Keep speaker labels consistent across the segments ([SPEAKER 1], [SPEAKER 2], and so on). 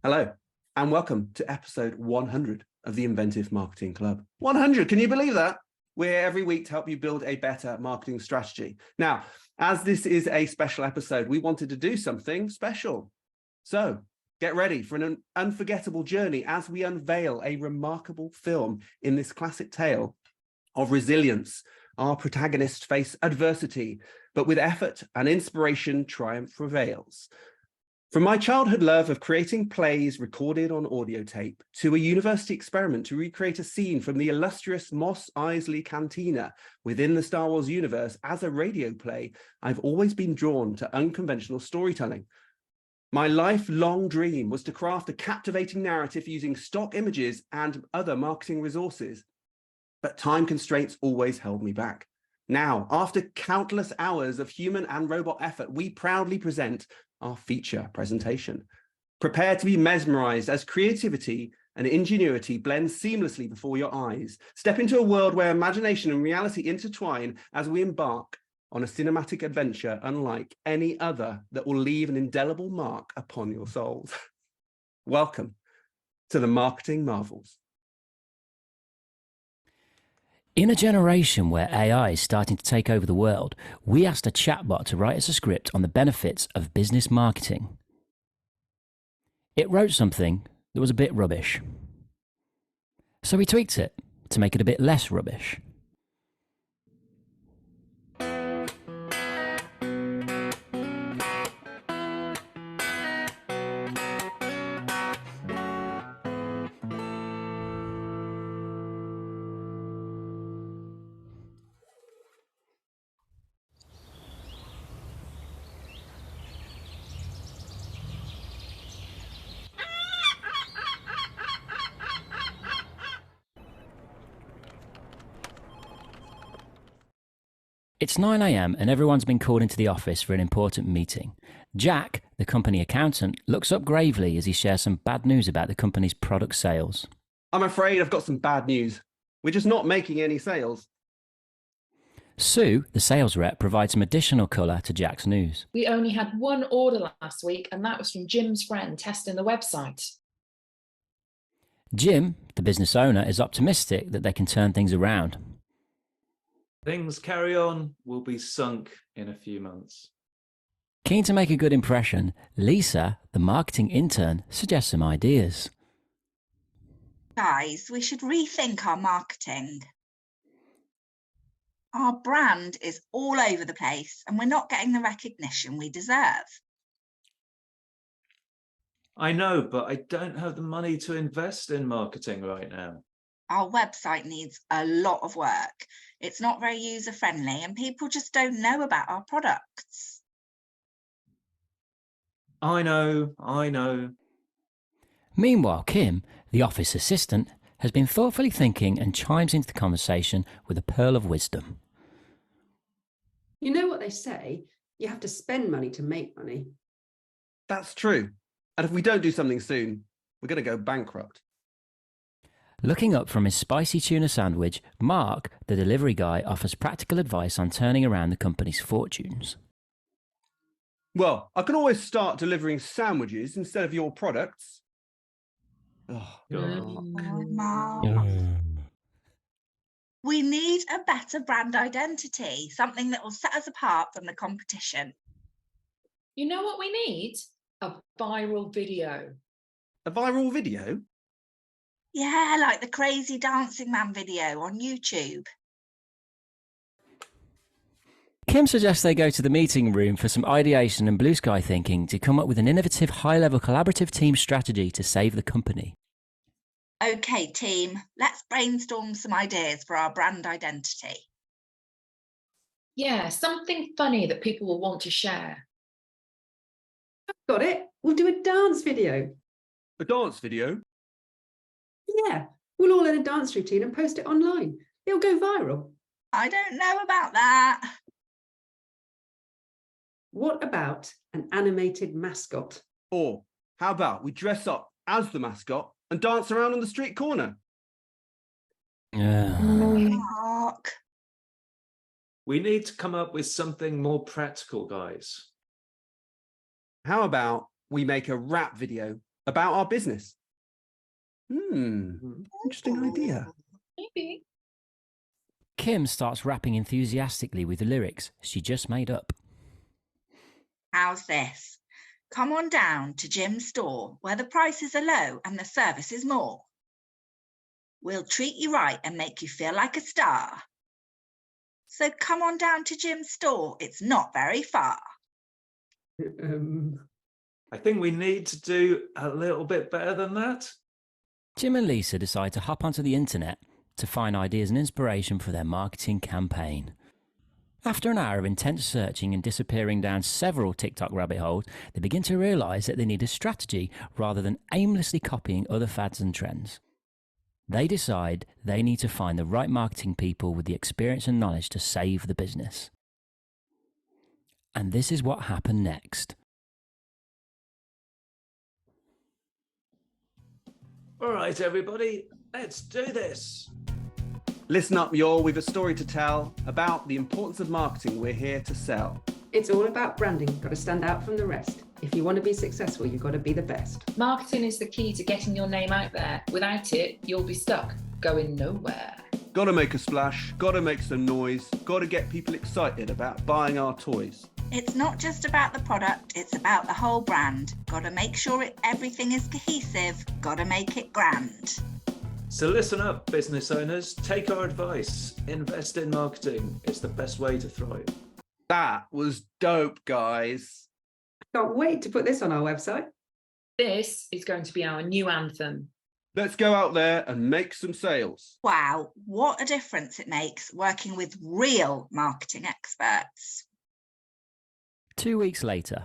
[SPEAKER 1] Hello, and welcome to episode 100 of the Inventive Marketing Club. 100, can you believe that? We're here every week to help you build a better marketing strategy. Now, as this is a special episode, we wanted to do something special. So get ready for an unforgettable journey as we unveil a remarkable film in this classic tale of resilience. Our protagonists face adversity, but with effort and inspiration, triumph prevails. From my childhood love of creating plays recorded on audio tape to a university experiment to recreate a scene from the illustrious Mos Eisley Cantina within the Star Wars universe as a radio play, I've always been drawn to unconventional storytelling. My lifelong dream was to craft a captivating narrative using stock images and other marketing resources, but time constraints always held me back. Now, after countless hours of human and robot effort, we proudly present our feature presentation. Prepare to be mesmerized as creativity and ingenuity blend seamlessly before your eyes. Step into a world where imagination and reality intertwine as we embark on a cinematic adventure unlike any other that will leave an indelible mark upon your souls. Welcome to the Marketing Marvels.
[SPEAKER 2] In a generation where AI is starting to take over the world, we asked a chatbot to write us a script on the benefits of business marketing. It wrote something that was a bit rubbish. So we tweaked it to make it a bit less rubbish. It's 9 a.m. and everyone's been called into the office for an important meeting. Jack, the company accountant, looks up gravely as he shares some bad news about the company's product sales.
[SPEAKER 1] I'm afraid I've got some bad news. We're just not making any sales.
[SPEAKER 2] Sue, the sales rep, provides some additional colour to Jack's news.
[SPEAKER 3] We only had one order last week, and that was from Jim's friend testing the website.
[SPEAKER 2] Jim, the business owner, is optimistic that they can turn things around.
[SPEAKER 4] Things carry on, will be sunk in a few months.
[SPEAKER 2] Keen to make a good impression, Lisa, the marketing intern, suggests some ideas.
[SPEAKER 5] Guys, we should rethink our marketing. Our brand is all over the place and we're not getting the recognition we deserve.
[SPEAKER 4] I know, but I don't have the money to invest in marketing right now.
[SPEAKER 5] Our website needs a lot of work. It's not very user-friendly and people just don't know about our products.
[SPEAKER 4] I know.
[SPEAKER 2] Meanwhile, Kim, the office assistant, has been thoughtfully thinking and chimes into the conversation with a pearl of wisdom.
[SPEAKER 6] You know what they say, you have to spend money to make money.
[SPEAKER 1] That's true. And if we don't do something soon, we're going to go bankrupt.
[SPEAKER 2] Looking up from his spicy tuna sandwich, Mark, the delivery guy, offers practical advice on turning around the company's fortunes.
[SPEAKER 1] Well, I can always start delivering sandwiches instead of your products. Oh,
[SPEAKER 5] Mark. We need a better brand identity, something that will set us apart from the competition.
[SPEAKER 3] You know what we need? A viral video.
[SPEAKER 1] A viral video?
[SPEAKER 5] Yeah, like the crazy dancing man video on YouTube.
[SPEAKER 2] Kim suggests they go to the meeting room for some ideation and blue sky thinking to come up with an innovative high-level collaborative team strategy to save the company.
[SPEAKER 5] Okay, team, let's brainstorm some ideas for our brand identity.
[SPEAKER 3] Yeah, something funny that people will want to share.
[SPEAKER 6] I've got it. We'll do a dance video.
[SPEAKER 1] A dance video?
[SPEAKER 6] Yeah, we'll all learn a dance routine and post it online. It'll go viral.
[SPEAKER 5] I don't know about that.
[SPEAKER 6] What about an animated mascot?
[SPEAKER 1] Or how about we dress up as the mascot and dance around on the street corner?
[SPEAKER 5] Mark.
[SPEAKER 4] We need to come up with something more practical, guys.
[SPEAKER 1] How about we make a rap video about our business. Interesting idea.
[SPEAKER 3] Maybe.
[SPEAKER 2] Kim starts rapping enthusiastically with the lyrics she just made up.
[SPEAKER 5] How's this? Come on down to Jim's store where the prices are low and the service is more. We'll treat you right and make you feel like a star. So come on down to Jim's store. It's not very far.
[SPEAKER 4] I think we need to do a little bit better than that.
[SPEAKER 2] Jim and Lisa decide to hop onto the internet to find ideas and inspiration for their marketing campaign. After an hour of intense searching and disappearing down several TikTok rabbit holes, they begin to realise that they need a strategy rather than aimlessly copying other fads and trends. They decide they need to find the right marketing people with the experience and knowledge to save the business. And this is what happened next.
[SPEAKER 4] All right, everybody, let's do this.
[SPEAKER 1] Listen up, y'all. We've a story to tell about the importance of marketing. We're here to sell.
[SPEAKER 6] It's all about branding. Got to stand out from the rest. If you want to be successful, you've got to be the best.
[SPEAKER 3] Marketing is the key to getting your name out there. Without it, you'll be stuck, going nowhere.
[SPEAKER 1] Got to make a splash, got to make some noise, got to get people excited about buying our toys.
[SPEAKER 5] It's not just about the product, it's about the whole brand. Got to make sure everything is cohesive. Got to make it grand.
[SPEAKER 4] So listen up, business owners. Take our advice. Invest in marketing. It's the best way to thrive.
[SPEAKER 1] That was dope, guys.
[SPEAKER 6] Can't wait to put this on our website.
[SPEAKER 3] This is going to be our new anthem.
[SPEAKER 1] Let's go out there and make some sales.
[SPEAKER 5] Wow, what a difference it makes working with real marketing experts.
[SPEAKER 2] 2 weeks later.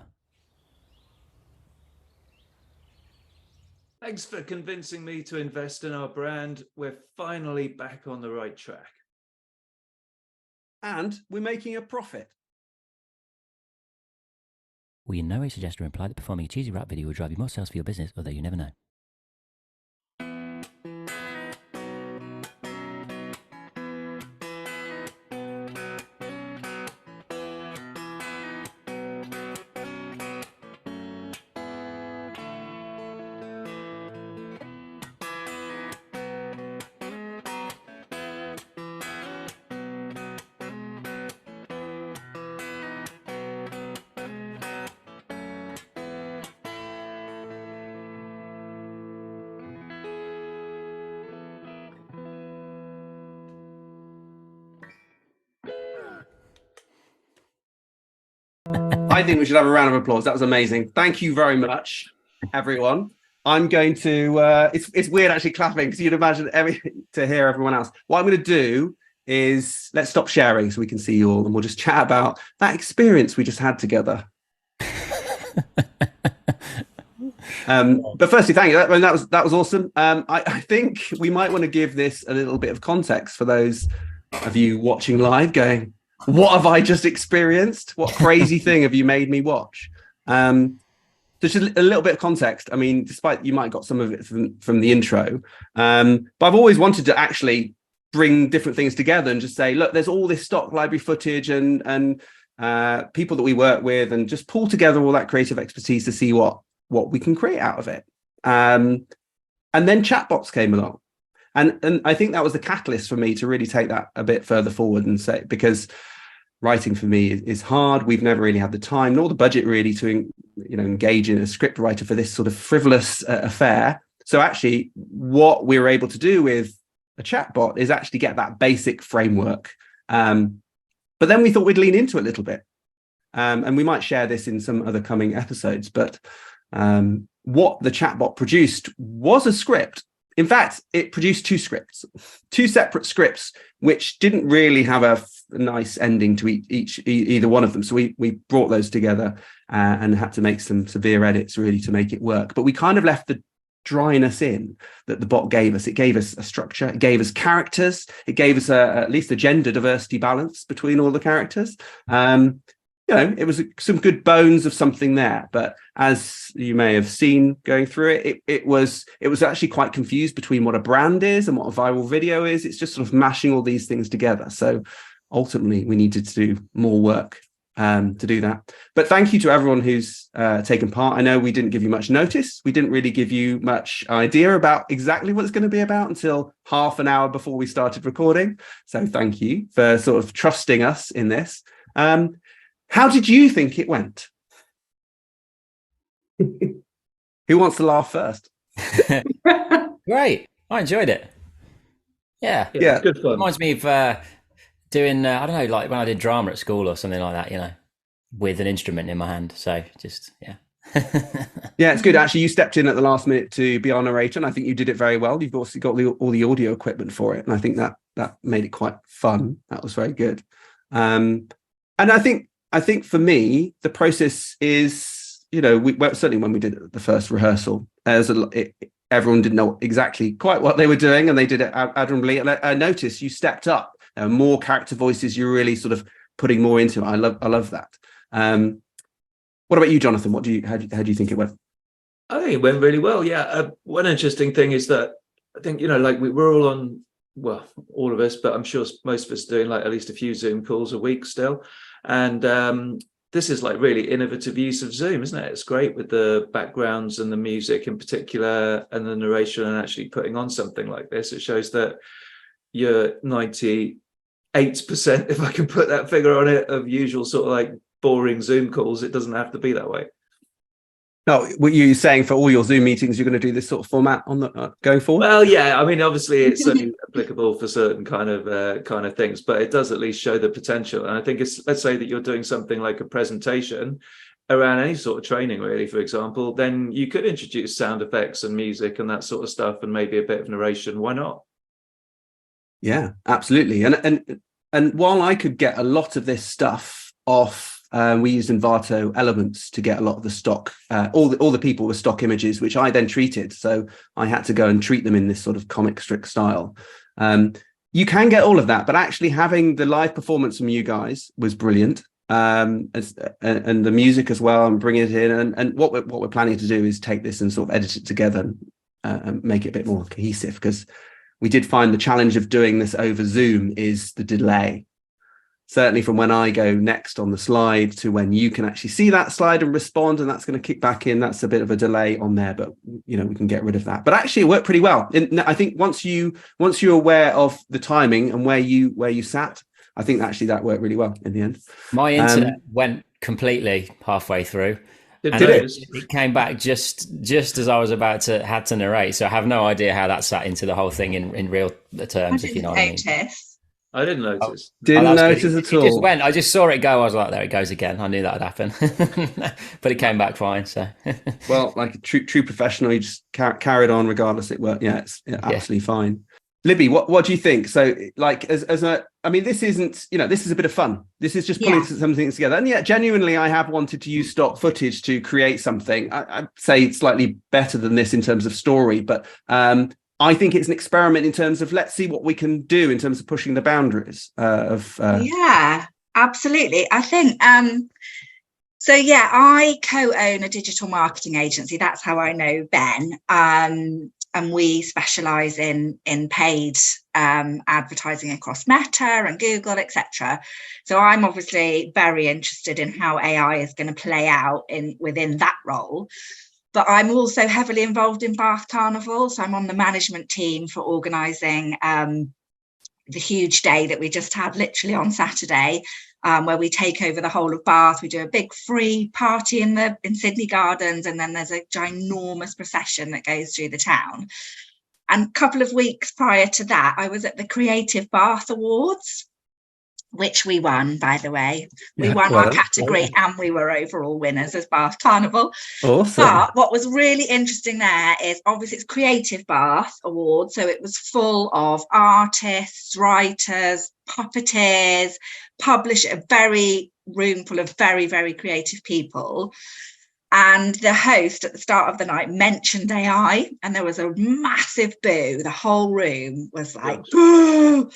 [SPEAKER 4] Thanks for convincing me to invest in our brand. We're finally back on the right track.
[SPEAKER 1] And we're making a profit.
[SPEAKER 2] We in no way suggest or imply that performing a cheesy rap video will drive you more sales for your business, although you never know.
[SPEAKER 1] I think we should have a round of applause. That was amazing. Thank you very much, everyone. I'm going to, it's weird actually clapping because you'd imagine to hear everyone else. What I'm going to do is let's stop sharing so we can see you all and we'll just chat about that experience we just had together. But firstly, thank you. That was awesome. I think we might want to give this a little bit of context for those of you watching live going, what have I just experienced? What crazy thing have you made me watch? So just a little bit of context. I mean, despite you might have got some of it from the intro, but I've always wanted to actually bring different things together and just say, look, there's all this stock library footage and people that we work with, and just pull together all that creative expertise to see what we can create out of it. And then chatbots came along. And I think that was the catalyst for me to really take that a bit further forward and say, because writing for me is hard. We've never really had the time nor the budget really to engage in a script writer for this sort of frivolous affair. So actually what we were able to do with a chatbot is actually get that basic framework. But then we thought we'd lean into it a little bit. And we might share this in some other coming episodes. But what the chatbot produced was a script. In fact, it produced two separate scripts, which didn't really have a nice ending to either one of them. So we brought those together and had to make some severe edits really to make it work. But we kind of left the dryness in that the bot gave us. It gave us a structure. It gave us characters. It gave us at least a gender diversity balance between all the characters. It was some good bones of something there, but as you may have seen going through it, it was actually quite confused between what a brand is and what a viral video is. It's just sort of mashing all these things together. So ultimately we needed to do more work to do that. But thank you to everyone who's taken part. I know we didn't give you much notice. We didn't really give you much idea about exactly what it's going to be about until half an hour before we started recording. So thank you for sort of trusting us in this. How did you think it went? Who wants to laugh first?
[SPEAKER 2] Great. I enjoyed it. Yeah.
[SPEAKER 4] Good fun.
[SPEAKER 2] Reminds me of doing, I don't know, like when I did drama at school or something like that, you know, with an instrument in my hand. So just, yeah.
[SPEAKER 1] Yeah, it's good. Actually, you stepped in at the last minute to be our narrator, and I think you did it very well. You've also got all the audio equipment for it, and I think that made it quite fun. That was very good. And I think for me, the process is, you know, certainly when we did the first rehearsal, everyone didn't know exactly quite what they were doing, and they did it admirably. And I noticed you stepped up. There were more character voices. You're really sort of putting more into it. I love that. What about you, Jonathan? How do you think it went?
[SPEAKER 4] I think it went really well. Yeah. One interesting thing is that I think, you know, like we're all on, well, all of us, but I'm sure most of us are doing like at least a few Zoom calls a week still. And this is like really innovative use of Zoom, isn't it? It's great with the backgrounds and the music in particular and the narration, and actually putting on something like this. It shows that you're 98%, if I can put that figure on it, of usual sort of like boring Zoom calls. It doesn't have to be that way.
[SPEAKER 1] No, were you saying for all your Zoom meetings, you're going to do this sort of format on the going forward?
[SPEAKER 4] Well, yeah, I mean, obviously it's only applicable for certain kind of things, but it does at least show the potential. And I think let's say that you're doing something like a presentation around any sort of training, really, for example, then you could introduce sound effects and music and that sort of stuff, and maybe a bit of narration. Why not?
[SPEAKER 1] Yeah, absolutely. And while I could get a lot of this stuff off, we used Envato elements to get a lot of the stock. All the people were stock images, which I then treated. So I had to go and treat them in this sort of comic strip style. You can get all of that, but actually having the live performance from you guys was brilliant. And the music as well, and bring it in. And what we're planning to do is take this and sort of edit it together and make it a bit more cohesive, because we did find the challenge of doing this over Zoom is the delay. Certainly from when I go next on the slide to when you can actually see that slide and respond, and that's going to kick back in. That's a bit of a delay on there, but you know, we can get rid of that. But actually it worked pretty well. I think once you're aware of the timing and where you sat, I think actually that worked really well in the end.
[SPEAKER 2] My internet went completely halfway through.
[SPEAKER 4] Did
[SPEAKER 2] it? It came back just as I was had to narrate. So I have no idea how that sat into the whole thing in real terms, if you know what I mean.
[SPEAKER 4] I didn't notice.
[SPEAKER 1] Didn't notice at all.
[SPEAKER 2] It just went. I just saw it go. I was like, there it goes again. I knew that would happen. But it came back fine. So
[SPEAKER 1] well, like a true professional, you just carried on regardless. It worked. Yeah, it's absolutely fine. Libby, what do you think? So like I mean, this isn't, you know, this is a bit of fun. This is just pulling some things together. And yet genuinely, I have wanted to use stock footage to create something. I'd say slightly better than this in terms of story, but I think it's an experiment in terms of, let's see what we can do in terms of pushing the boundaries
[SPEAKER 5] Yeah, absolutely. I think, I co-own a digital marketing agency. That's how I know Ben. And we specialise in paid advertising across Meta and Google, etc. So I'm obviously very interested in how AI is going to play out within that role. But I'm also heavily involved in Bath Carnival. So I'm on the management team for organising the huge day that we just had literally on Saturday, where we take over the whole of Bath. We do a big free party in Sydney Gardens, and then there's a ginormous procession that goes through the town. And a couple of weeks prior to that, I was at the Creative Bath Awards, which we won, by the way. We won our category and we were overall winners as Bath Carnival.
[SPEAKER 1] Awesome.
[SPEAKER 5] But what was really interesting there is, obviously it's Creative Bath Awards, so it was full of artists, writers, puppeteers, publishers, a very room full of very, very creative people. And the host at the start of the night mentioned AI, and there was a massive boo. The whole room was like, boo.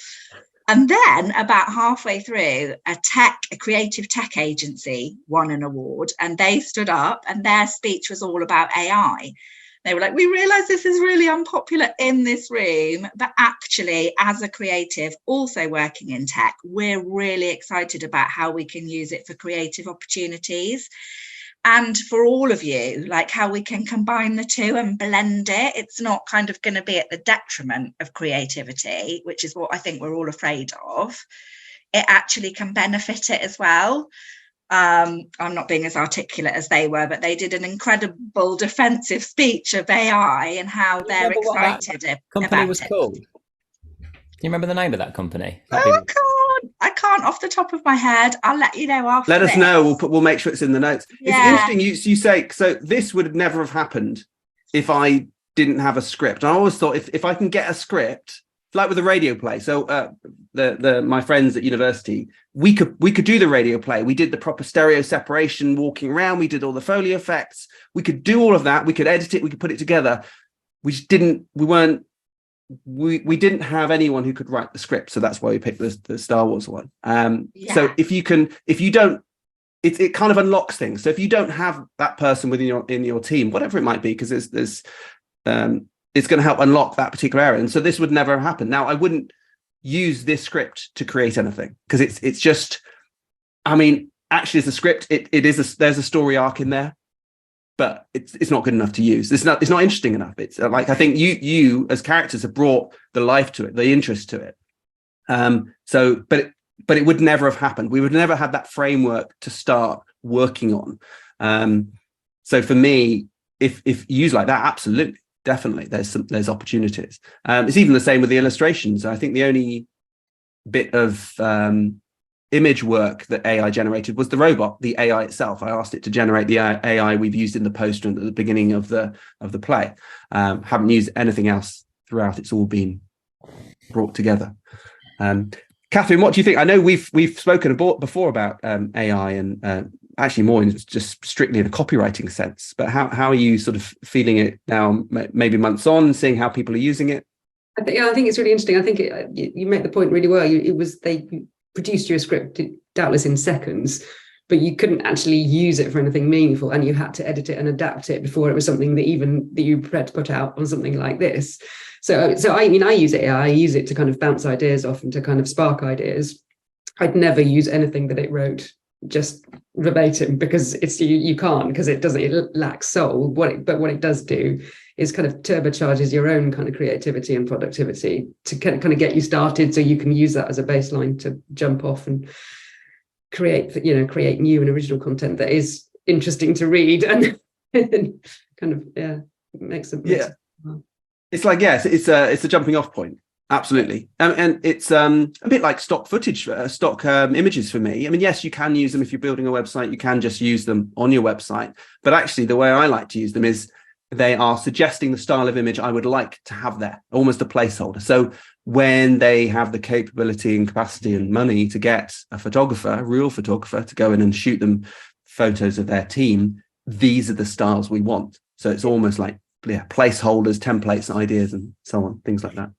[SPEAKER 5] And then about halfway through, a creative tech agency won an award, and they stood up and their speech was all about AI. They were like, we realize this is really unpopular in this room, but actually, as a creative also working in tech, we're really excited about how we can use it for creative opportunities. And for all of you, like how we can combine the two and blend it. It's not kind of going to be at the detriment of creativity, which is what I think we're all afraid of. It actually can benefit it as well. I'm not being as articulate as they were, but they did an incredible defensive speech of AI and how they're excited
[SPEAKER 2] company
[SPEAKER 5] about
[SPEAKER 2] was
[SPEAKER 5] it.
[SPEAKER 2] called. Do you remember the name of that company?
[SPEAKER 5] I can't off the top of my head. I'll let you know after.
[SPEAKER 1] Let us know. We'll make sure it's in the notes.
[SPEAKER 5] Yeah.
[SPEAKER 1] It's interesting you say, so this would never have happened if I didn't have a script. I always thought if I can get a script, like with a radio play. So my friends at university, we could do the radio play. We did the proper stereo separation, walking around. We did all the Foley effects. We could do all of that. We could edit it. We could put it together. We just didn't. We didn't have anyone who could write the script, so that's why we picked the Star Wars one. So if you don't, it kind of unlocks things. So if you don't have that person in your team, whatever it might be, because it's going to help unlock that particular area. And so this would never happen. Now I wouldn't use this script to create anything, because it's just, I mean, actually as a script, there's a story arc in there, but it's not good enough to use. It's not interesting enough. It's like, I think you as characters have brought the life to it, the interest to it. But it would never have happened. We would never have that framework to start working on. So for me, if you use like that, absolutely, definitely, there's opportunities. It's even the same with the illustrations. I think the only bit of image work that AI generated was the robot, the AI itself. I asked it to generate the AI we've used in the poster and at the beginning of the play. Haven't used anything else throughout. It's all been brought together. Catherine, what do you think? I know we've spoken before about AI and actually more in just strictly in a copywriting sense, but how are you sort of feeling it now, maybe months on, seeing how people are using it?
[SPEAKER 6] I think it's really interesting. I think you make the point really well. They produced you a script doubtless in seconds, but you couldn't actually use it for anything meaningful, and you had to edit it and adapt it before it was something that you were prepared to put out on something like this. So I use it. I use it to kind of bounce ideas off and to kind of spark ideas. I'd never use anything that it wrote just verbatim, because you can't, because it lacks soul. But what it does do is kind of turbocharges your own kind of creativity and productivity to kind of get you started, so you can use that as a baseline to jump off and create new and original content that is interesting to read and kind of makes them.
[SPEAKER 1] It's like, yes, it's a jumping off point. Absolutely. And it's a bit like stock footage, stock images for me. I mean, yes, you can use them if you're building a website. You can just use them on your website. But actually, the way I like to use them is they are suggesting the style of image I would like to have there, almost a placeholder. So when they have the capability and capacity and money to get a real photographer, to go in and shoot them photos of their team, these are the styles we want. So it's almost like placeholders, templates, ideas, and so on, things like that.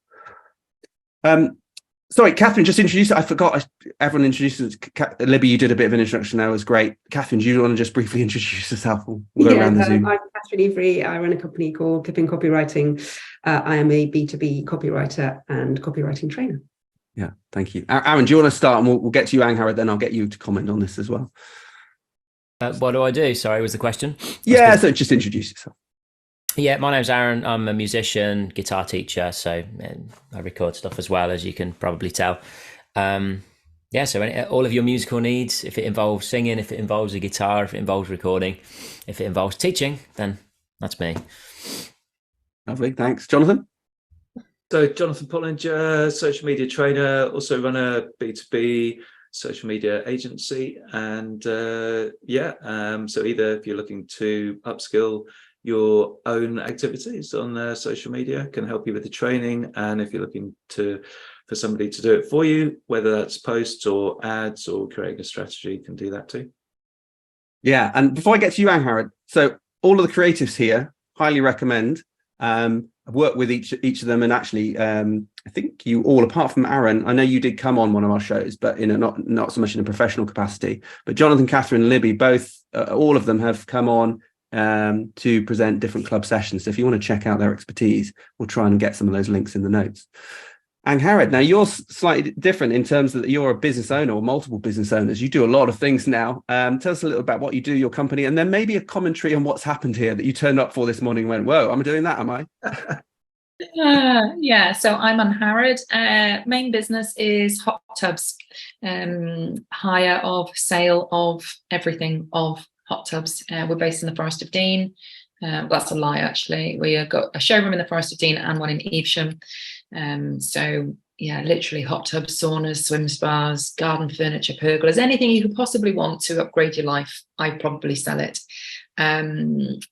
[SPEAKER 1] Sorry, Catherine, just introduce it. I forgot. Everyone introduces Libby. You did a bit of an introduction there. It was great. Catherine, do you want to just briefly introduce yourself? We'll go around the Zoom.
[SPEAKER 6] I'm Catherine Avery. I run a company called Clipping Copywriting. I am a B2B copywriter and copywriting trainer.
[SPEAKER 1] Yeah, thank you. Aaron, do you want to start? And we'll get to you, Angharad, then I'll get you to comment on this as well.
[SPEAKER 2] What do I do? Sorry, was the question?
[SPEAKER 1] Yeah, so just introduce yourself.
[SPEAKER 2] Yeah, my name's Aaron. I'm a musician, guitar teacher, so I record stuff as well, as you can probably tell. So all of your musical needs, if it involves singing, if it involves a guitar, if it involves recording, if it involves teaching, then that's me.
[SPEAKER 1] Lovely, thanks. Jonathan?
[SPEAKER 4] So Jonathan Pollinger, social media trainer, also run a B2B social media agency. And so either if you're looking to upskill your own activities on social media, can help you with the training, and if you're looking for somebody to do it for you, whether that's posts or ads or creating a strategy, can do that too.
[SPEAKER 1] Yeah, and before I get to you, Angharad, so all of the creatives here, highly recommend. I've worked with each of them, and actually I think you all, apart from Aaron, I know you did come on one of our shows, but not so much in a professional capacity, but Jonathan, Catherine, Libby, both all of them have come on to present different club sessions. So if you want to check out their expertise, we'll try and get some of those links in the notes. Angharad, now you're slightly different in terms that you're a business owner or multiple business owners. You do a lot of things now. Tell us a little about what you do, your company, and then maybe a commentary on what's happened here that you turned up for this morning and went, whoa, I'm doing that, am I?
[SPEAKER 3] Yeah, so I'm Angharad. Main business is hot tubs, hire of, sale of, everything of hot tubs. We're based in the Forest of Dean. That's a lie, actually. We have got a showroom in the Forest of Dean and one in Evesham. So yeah, literally hot tubs, saunas, swim spas, garden furniture, pergolas, anything you could possibly want to upgrade your life, I probably sell it. And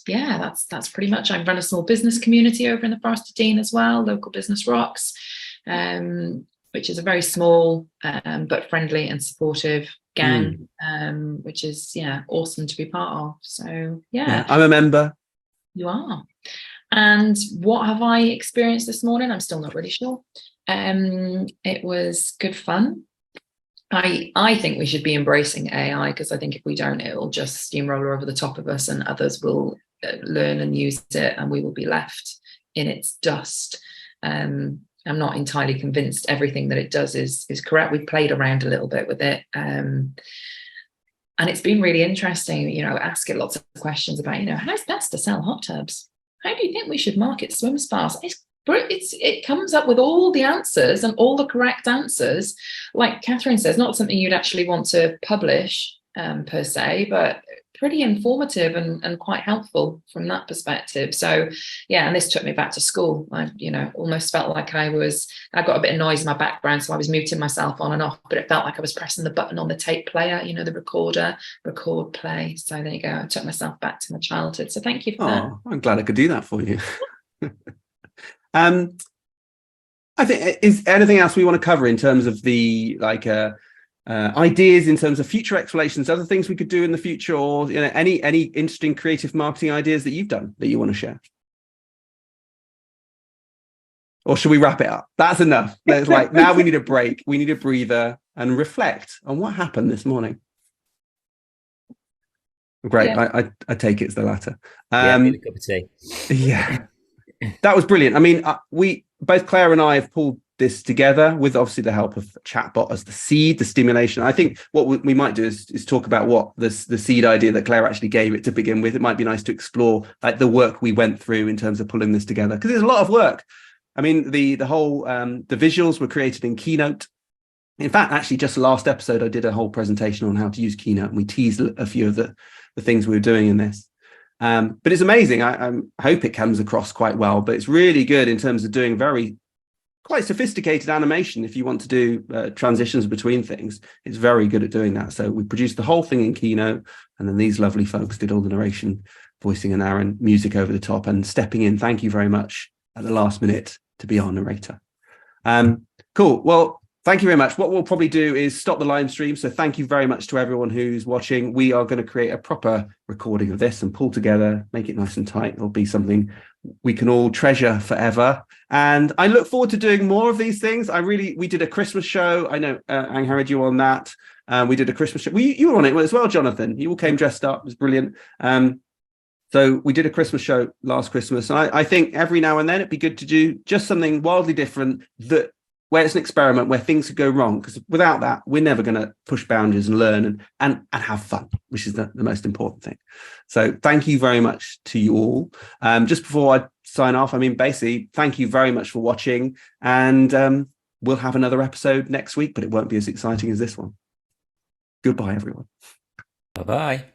[SPEAKER 3] yeah, that's pretty much. I run a small business community over in the Forest of Dean as well, Local Business Rocks, which is a very small but friendly and supportive gang, which is awesome to be part of. So yeah,
[SPEAKER 1] I'm a member.
[SPEAKER 3] You are. And what have I experienced this morning? I'm still not really sure. It was good fun. I think we should be embracing AI, because I think if we don't, it will just steamroller over the top of us and others will learn and use it and we will be left in its dust. I'm not entirely convinced everything that it does is correct. We've played around a little bit with it. And it's been really interesting, ask it lots of questions about, how's best to sell hot tubs? How do you think we should market swim spas? It comes up with all the answers and all the correct answers. Like Catherine says, not something you'd actually want to publish per se, but pretty informative and quite helpful from that perspective. So yeah, and this took me back to school. I almost felt like I got a bit of noise in my background, so I was muting myself on and off, but it felt like I was pressing the button on the tape player, the recorder, record, play. So there you go. I took myself back to my childhood. So thank you for that.
[SPEAKER 1] I'm glad I could do that for you. I think, is anything else we want to cover in terms of the ideas in terms of future explorations, other things we could do in the future, or any interesting creative marketing ideas that you've done that you want to share? Or should we wrap it up? That's enough. Now we need a break. We need a breather and reflect on what happened this morning. Great. Yeah. I take it's the latter.
[SPEAKER 2] Yeah, a cup of tea.
[SPEAKER 1] Yeah. That was brilliant. I mean, both Claire and I have pulled this together with obviously the help of chatbot as the seed, the stimulation. I think what we might do is talk about what the seed idea that Claire actually gave it to begin with. It might be nice to explore the work we went through in terms of pulling this together, because there's a lot of work. I mean, the whole the visuals were created in Keynote. In fact, actually, just last episode, I did a whole presentation on how to use Keynote, and we teased a few of the things we were doing in this. But it's amazing. I hope it comes across quite well, but it's really good in terms of doing quite sophisticated animation. If you want to do transitions between things, it's very good at doing that. So we produced the whole thing in Keynote, and then these lovely folks did all the narration, voicing and Aaron, music over the top, and stepping in. Thank you very much at the last minute to be our narrator. Cool. Well, thank you very much. What we'll probably do is stop the live stream. So thank you very much to everyone who's watching. We are going to create a proper recording of this and pull together, make it nice and tight. It'll be something we can all treasure forever. And I look forward to doing more of these things. We did a Christmas show. I know Angharad, you were on that. We did a Christmas show. You were on it as well, Jonathan. You all came dressed up. It was brilliant. So we did a Christmas show last Christmas. And I think every now and then it'd be good to do just something wildly different, where it's an experiment, where things could go wrong, because without that, we're never going to push boundaries and learn and have fun, which is the most important thing. So thank you very much to you all. Just before I sign off, basically, thank you very much for watching, and we'll have another episode next week, but it won't be as exciting as this one. Goodbye, everyone.
[SPEAKER 2] Bye-bye.